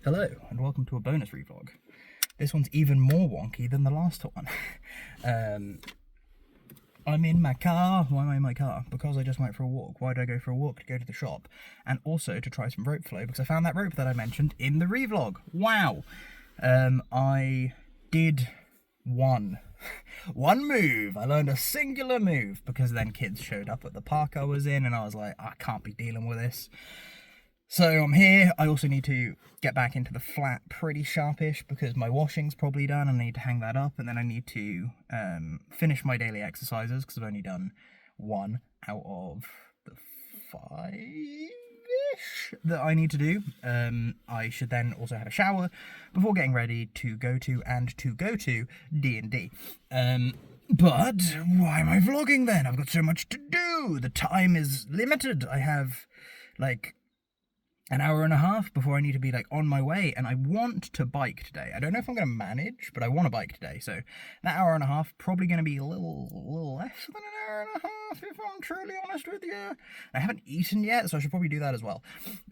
Hello, and welcome to a bonus ReeVlog. This one's even more wonky than the last one. I'm in my car. Why am I in my car? Because I just went for a walk. Why did I go for a walk? To go to the shop. And also to try some rope flow, because I found that rope that I mentioned in the ReeVlog. Wow! I did one move. I learned a singular move, because then kids showed up at the park I was in, and I was like, I can't be dealing with this. So I'm here. I also need to get back into the flat pretty sharpish because my washing's probably done and I need to hang that up, and then I need to finish my daily exercises because I've only done one out of the 5-ish that I need to do. I should then also have a shower before getting ready to go to D&D. But why am I vlogging then? I've got so much to do. The time is limited. I have like an hour and a half before I need to be on my way, and I want to bike today. I don't know if I'm going to manage, but I want to bike today, so that hour and a half probably going to be a little less than an hour and a half, if I'm truly honest with you. I haven't eaten yet, so I should probably do that as well.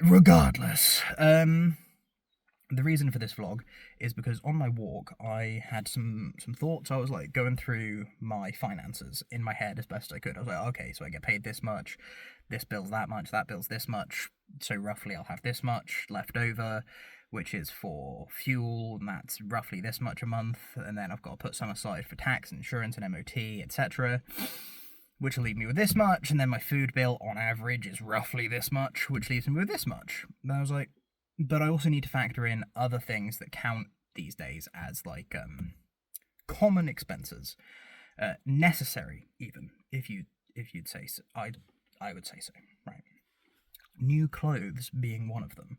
Regardless, the reason for this vlog is because on my walk I had some thoughts. I was going through my finances in my head as best I could. I was like, okay, so I get paid this much, this bill's that much, that bill's this much, so roughly I'll have this much left over, which is for fuel, and that's roughly this much a month, and then I've got to put some aside for tax, insurance, and MOT, etc., which will leave me with this much, and then my food bill on average is roughly this much, which leaves me with this much. And I was like, but I also need to factor in other things that count these days as common expenses, necessary even, if you'd say so. I would say so, right? New clothes being one of them.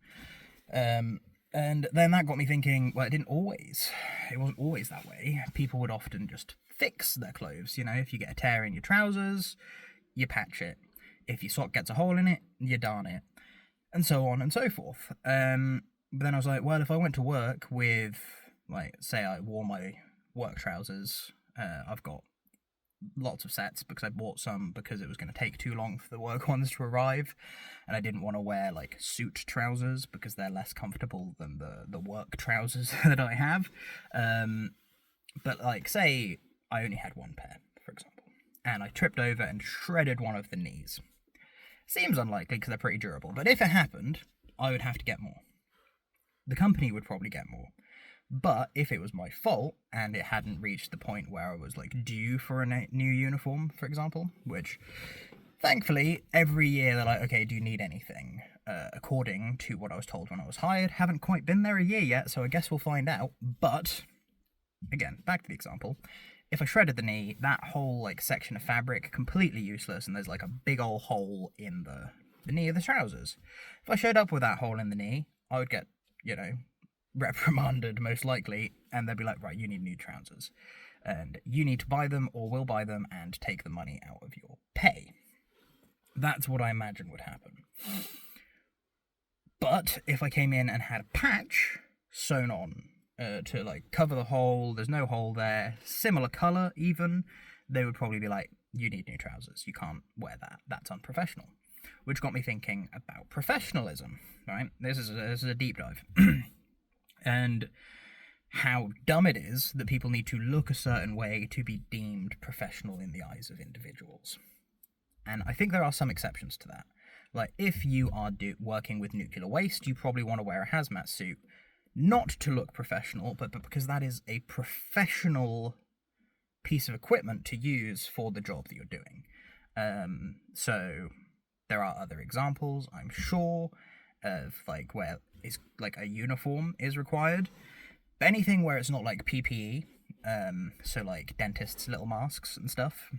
And then that got me thinking, well, it wasn't always that way. People would often just fix their clothes. If you get a tear in your trousers, you patch it. If your sock gets a hole in it, you darn it. And so on and so forth. But then I was like, well, if I went to work with, say I wore my work trousers, I've got lots of sets because I bought some because it was going to take too long for the work ones to arrive, and I didn't want to wear suit trousers because they're less comfortable than the work trousers that I have. But say I only had one pair, for example, and I tripped over and shredded one of the knees. Seems unlikely because they're pretty durable, but if it happened, I would have to get more. The company would probably get more. But if it was my fault and it hadn't reached the point where I was due for a new uniform, for example, which thankfully every year they're like, okay, do you need anything? According to what I was told when I was hired, haven't quite been there a year yet, so I guess we'll find out. But again, back to the example. If I shredded the knee, that whole section of fabric completely useless, and there's a big old hole in the knee of the trousers. If I showed up with that hole in the knee, I would get, reprimanded most likely, and they'd be like, right, you need new trousers, and you need to buy them or we'll buy them and take the money out of your pay. That's what I imagine would happen. But if I came in and had a patch sewn on to cover the hole, there's no hole there, similar color even, they would probably be like, you need new trousers, you can't wear that, that's unprofessional. Which got me thinking about professionalism, right? This is a deep dive. And how dumb it is that people need to look a certain way to be deemed professional in the eyes of individuals. And I think there are some exceptions to that. If you are working with nuclear waste, you probably want to wear a hazmat suit, not to look professional, but because that is a professional piece of equipment to use for the job that you're doing. So there are other examples, I'm sure, of where it's a uniform is required. But anything where it's not PPE, so dentists' little masks and stuff,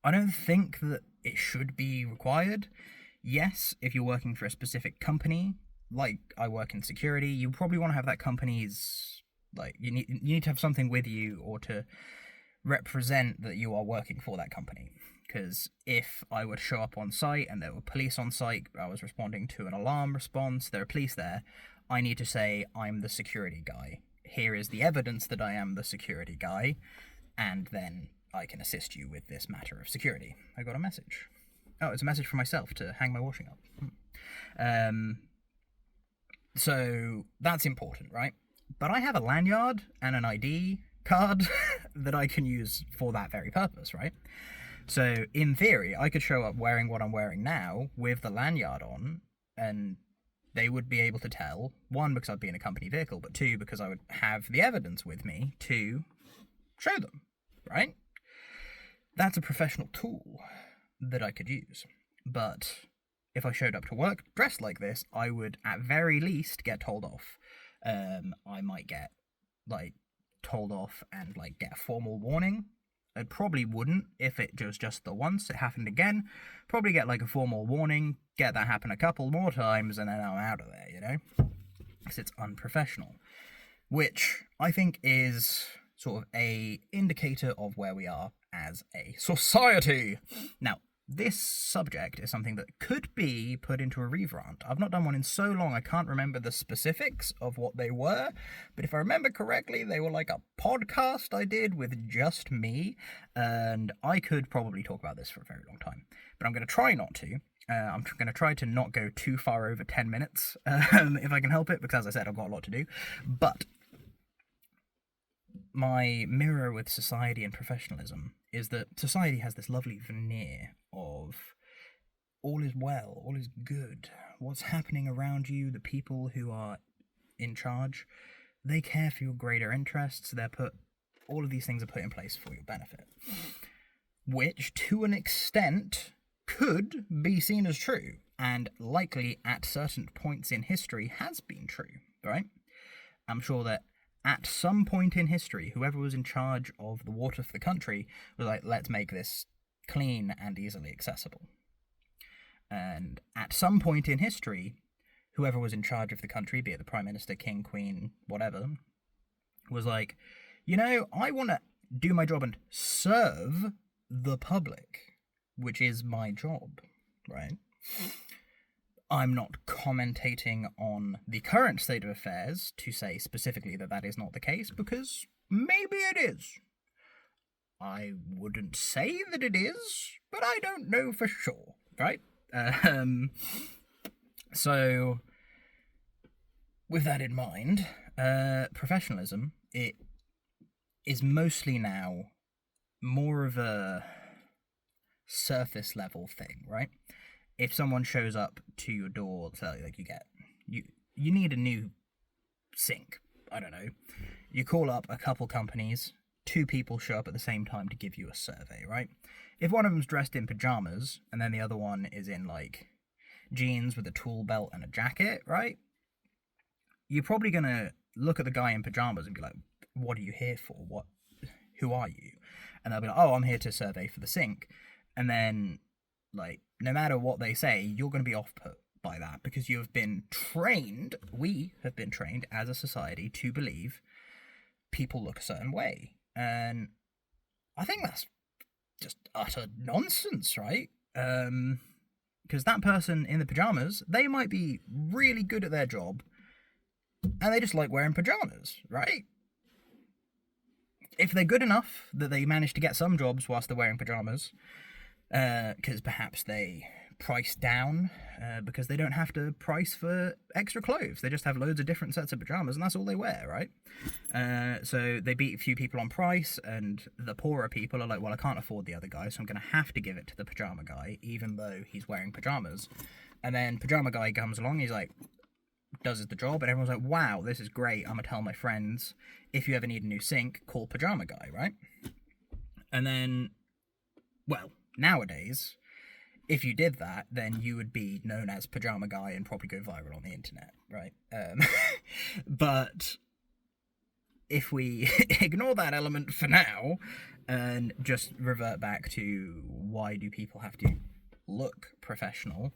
I don't think that it should be required. Yes, if you're working for a specific company, I work in security, you probably want to have that company's, you need to have something with you or to represent that you are working for that company. Because if I would show up on site and there were police on site, I was responding to an alarm response, there are police there, I need to say, I'm the security guy. Here is the evidence that I am the security guy, and then I can assist you with this matter of security. I got a message. Oh, it's a message for myself to hang my washing up. So that's important, right? But I have a lanyard and an ID card that I can use for that very purpose, right? So in theory, I could show up wearing what I'm wearing now with the lanyard on, and they would be able to tell, one, because I'd be in a company vehicle, but two, because I would have the evidence with me to show them, right? That's a professional tool that I could use. But if I showed up to work dressed like this, I would at very least get told off. I might get, like, told off and, like, get a formal warning. I probably wouldn't if it was just the once. It happened again. Probably get, like, a formal warning, get that happen a couple more times, and then I'm out of there, you know? Because it's unprofessional. Which I think is sort of a indicator of where we are as a society. Now, this subject is something that could be put into a ReeVlog. I've not done one in so long I can't remember the specifics of what they were, but if I remember correctly, they were like a podcast I did with just me, and I could probably talk about this for a very long time, but I'm going to try not to. I'm going to try to not go too far over 10 minutes, if I can help it, because as I said, I've got a lot to do, but my mirror with society and professionalism is that society has this lovely veneer of all is well, all is good, what's happening around you, the people who are in charge, they care for your greater interests, all of these things are put in place for your benefit. Which, to an extent, could be seen as true, and likely at certain points in history has been true, right? I'm sure that at some point in history, whoever was in charge of the water for the country was like, let's make this clean and easily accessible. And at some point in history, whoever was in charge of the country, be it the Prime Minister, King, Queen, whatever, was like, you know, I want to do my job and serve the public, which is my job, right? I'm not commentating on the current state of affairs to say specifically that that is not the case, because maybe it is. I wouldn't say that it is, but I don't know for sure, right? So, with that in mind, professionalism, it is mostly now more of a surface level thing, right? If someone shows up to your door, so like you need a new sink, I don't know, you call up a couple companies, 2 people show up at the same time to give you a survey, right? If one of them's dressed in pajamas, and then the other one is in, like, jeans with a tool belt and a jacket, right? You're probably gonna look at the guy in pajamas and be like, what are you here for? Who are you? And they'll be like, oh, I'm here to survey for the sink. And then, like, no matter what they say, you're going to be off-put by that, because you have been trained, we have been trained as a society to believe people look a certain way. And I think that's just utter nonsense, right? Because that person in the pajamas, they might be really good at their job, and they just like wearing pajamas, right? If they're good enough that they manage to get some jobs whilst they're wearing pajamas, because perhaps they price down, because they don't have to price for extra clothes. They just have loads of different sets of pajamas, and that's all they wear, right? So they beat a few people on price, and the poorer people are like, well, I can't afford the other guy, so I'm going to have to give it to the pajama guy, even though he's wearing pajamas. And then pajama guy comes along, he's like, does the job, and everyone's like, wow, this is great, I'm going to tell my friends, if you ever need a new sink, call pajama guy, right? And then, well, nowadays, if you did that, then you would be known as Pajama Guy and probably go viral on the internet, right? But if we ignore that element for now and just revert back to why do people have to look professional,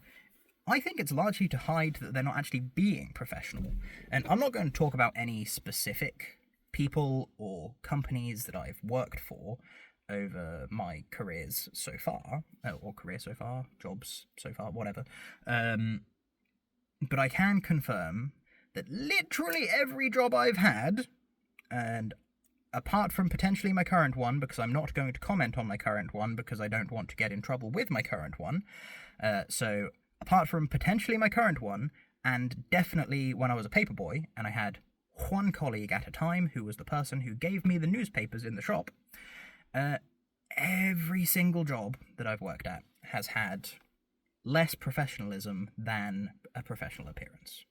I think it's largely to hide that they're not actually being professional. And I'm not going to talk about any specific people or companies that I've worked for over my careers so far, or career so far, jobs so far, whatever. But I can confirm that literally every job I've had, and apart from potentially my current one, because I'm not going to comment on my current one because I don't want to get in trouble with my current one, so apart from potentially my current one, And definitely when I was a paper boy and I had one colleague at a time who was the person who gave me the newspapers in the shop, every single job that I've worked at has had less professionalism than a professional appearance.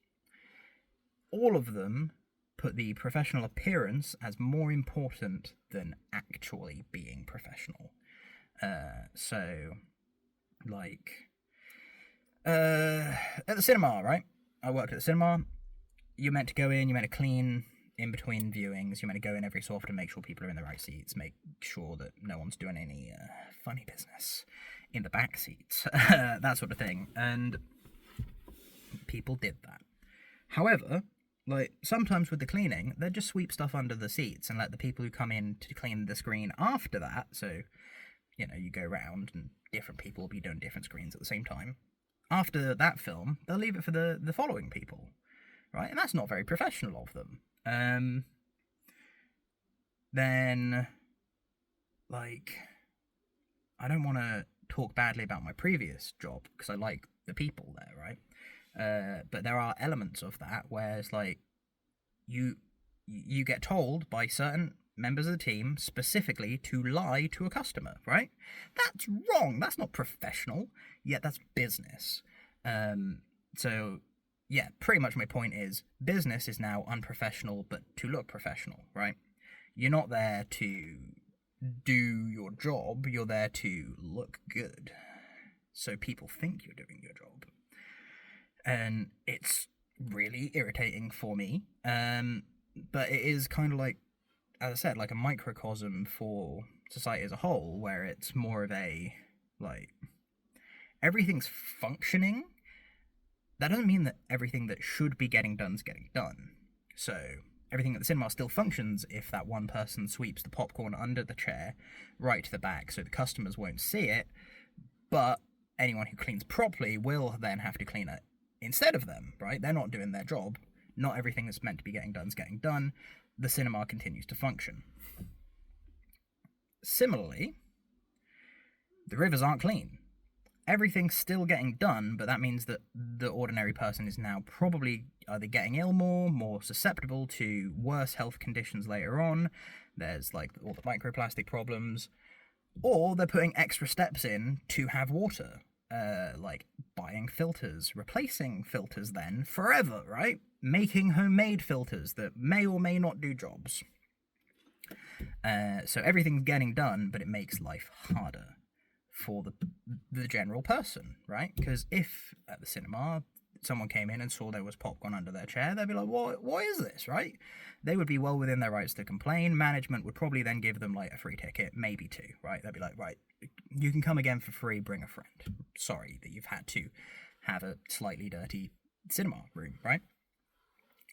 All of them put the professional appearance as more important than actually being professional. So, like, at the cinema, right? I worked at the cinema. You're meant to go in, you're meant to clean in between viewings, you're meant to go in every so often, make sure people are in the right seats, make sure that no one's doing any funny business in the back seats, that sort of thing. And people did that. However, like, sometimes with the cleaning, they'd just sweep stuff under the seats and let the people who come in to clean the screen after that, so, you know, you go round and different people will be doing different screens at the same time. After that film, they'll leave it for the following people, right? And that's not very professional of them. Then, like, I don't want to talk badly about my previous job because I like the people there, right? But there are elements of that where it's like you get told by certain members of the team specifically to lie to a customer, right? That's wrong. That's not professional. Yet that's business. So yeah, pretty much my point is business is now unprofessional, but to look professional, right? You're not there to do your job. You're there to look good, so people think you're doing your job. And it's really irritating for me. But it is kind of like, as I said, like a microcosm for society as a whole, where it's more of a, like, everything's functioning. That doesn't mean that everything that should be getting done is getting done. So everything at the cinema still functions if that one person sweeps the popcorn under the chair right to the back so the customers won't see it, but anyone who cleans properly will then have to clean it instead of them, right? They're not doing their job. Not everything that's meant to be getting done is getting done. The cinema continues to function. Similarly, the rivers aren't clean. Everything's still getting done, but that means that the ordinary person is now probably either getting ill more susceptible to worse health conditions later on. There's like all the microplastic problems, or they're putting extra steps in to have water, like buying filters, replacing filters then forever, right? Making homemade filters that may or may not do jobs. So everything's getting done, but it makes life harder for the general person, right? Because if at the cinema someone came in and saw there was popcorn under their chair, they'd be like, what is this, right? They would be well within their rights to complain. Management would probably then give them like a free ticket, maybe two, right? They'd be like, right, you can come again for free, bring a friend. Sorry that you've had to have a slightly dirty cinema room, right?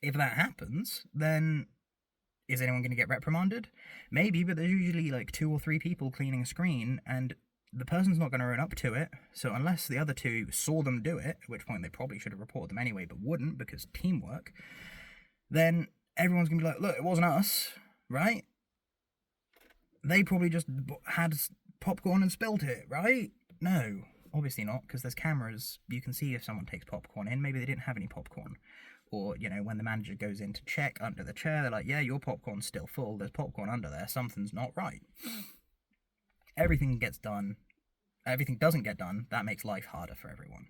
If that happens, then is anyone going to get reprimanded? Maybe, but there's usually like 2 or 3 people cleaning a screen, and the person's not going to run up to it, so unless the other 2 saw them do it, at which point they probably should have reported them anyway, but wouldn't because teamwork, then everyone's going to be like, look, it wasn't us, right? They probably just had popcorn and spilt it, right? No, obviously not, because there's cameras. You can see if someone takes popcorn in. Maybe they didn't have any popcorn. Or, you know, when the manager goes in to check under the chair, they're like, yeah, your popcorn's still full. There's popcorn under there. Something's not right. Everything gets done. Everything doesn't get done. That makes life harder for everyone.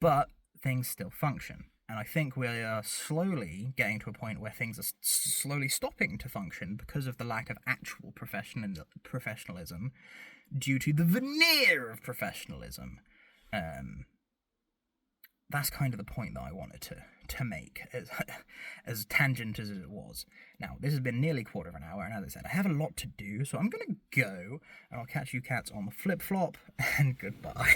But things still function. And I think we are slowly getting to a point where things are slowly stopping to function because of the lack of actual professionalism due to the veneer of professionalism. That's kind of the point that I wanted to make, as tangent as it was. Now, this has been nearly a quarter of an hour, and as I said, I have a lot to do, so I'm going to go, and I'll catch you cats on the flip-flop, and goodbye.